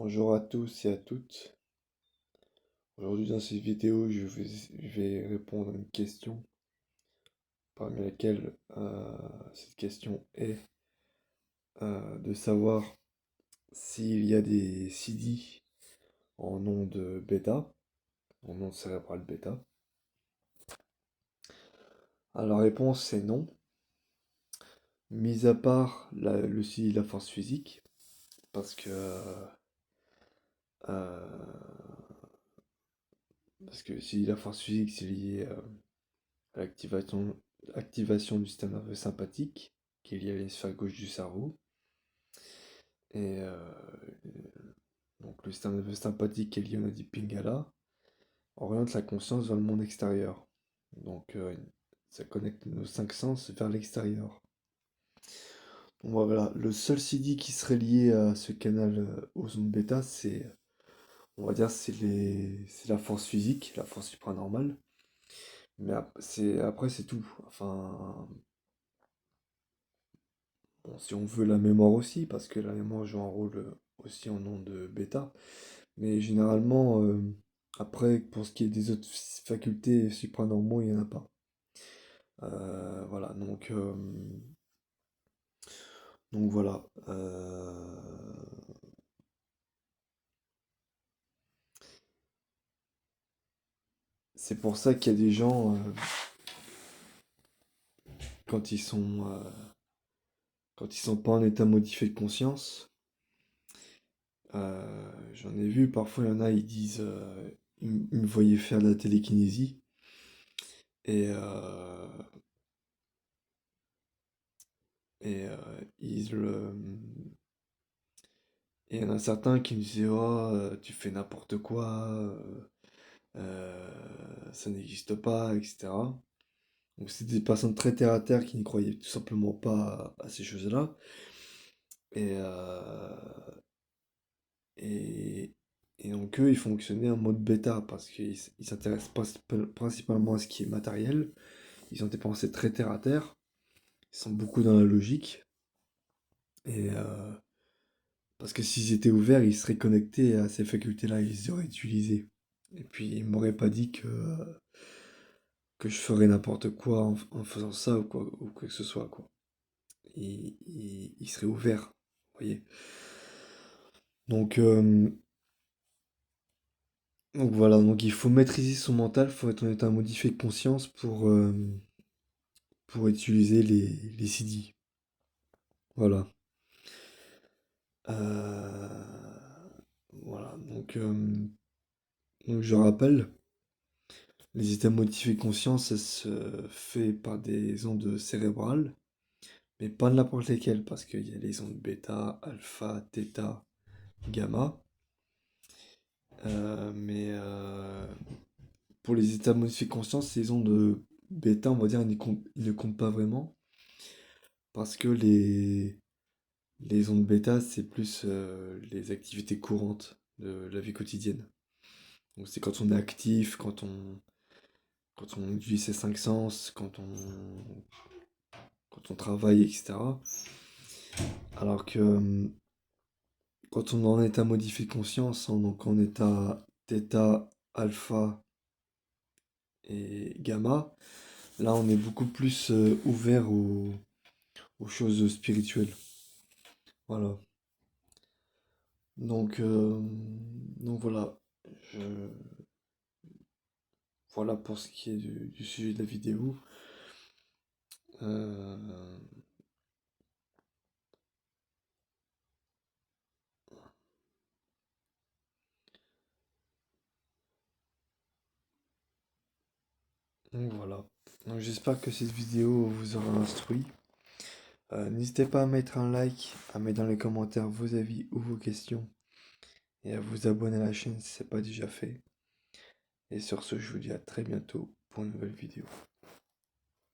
Bonjour à tous et à toutes. Aujourd'hui dans cette vidéo, je vais répondre à une question parmi laquelle cette question est de savoir s'il y a des CD en onde bêta, en onde cérébrale bêta. Alors la réponse c'est non, mis à part le CD de la force physique, parce que le CD de la force physique c'est lié à activation du système nerveux sympathique, qui est lié à l'hémisphère gauche du cerveau. Et donc le système nerveux sympathique qui est lié au nodi Pingala oriente la conscience vers le monde extérieur. Donc ça connecte nos cinq sens vers l'extérieur. Donc voilà, le seul CD qui serait lié à ce canal aux ondes bêta, on va dire, c'est la force physique, la force supranormale. Mais après, c'est tout. Enfin, bon, si on veut la mémoire aussi, parce que la mémoire joue un rôle aussi en ondes bêta. Mais généralement, après, pour ce qui est des autres facultés supranormaux, il n'y en a pas. Voilà, donc voilà. C'est pour ça qu'il y a des gens, quand quand ils sont pas en état modifié de conscience, j'en ai vu, parfois il y en a, ils disent, ils me voyaient faire de la télékinésie, et, et et il y en a certains qui me disaient, oh, tu fais n'importe quoi, ça n'existe pas, etc. Donc c'est des personnes très terre à terre qui ne croyaient tout simplement pas à ces choses-là. Et, et, et donc eux, ils fonctionnaient en mode bêta parce qu'ils s'intéressent principalement à ce qui est matériel. Ils ont des pensées très terre à terre. Ils sont beaucoup dans la logique. Et parce que s'ils étaient ouverts, ils seraient connectés à ces facultés-là, ils les auraient utilisées. Et puis ils m'auraient pas dit que je ferais n'importe quoi en faisant ça ou quoi que ce soit, quoi. Il serait ouvert, vous voyez. Donc, euh, donc voilà, donc il faut maîtriser son mental, il faut être en état modifié de conscience pour utiliser les CD. Voilà. Euh, voilà, donc je rappelle, les états modifiés de conscience, ça se fait par des ondes cérébrales, mais pas n'importe lesquelles, parce qu'il y a les ondes bêta, alpha, theta, gamma. Mais pour les états modifiés de conscience, ces ondes bêta, on va dire, ils ne comptent pas vraiment. Parce que les ondes bêta, c'est plus les activités courantes de la vie quotidienne. Donc c'est quand on est actif, quand on utilise ses cinq sens, quand on travaille, etc. Alors que quand on est en état modifié de conscience, hein, donc en état θ, alpha et gamma, là on est beaucoup plus ouvert aux choses spirituelles. Voilà. Donc, euh, donc voilà. Je, voilà pour ce qui est du sujet de la vidéo. Euh, donc voilà. Donc j'espère que cette vidéo vous aura instruit. N'hésitez pas à mettre un like, à mettre dans les commentaires vos avis ou vos questions et à vous abonner à la chaîne si ce n'est pas déjà fait. Et sur ce, je vous dis à très bientôt pour une nouvelle vidéo.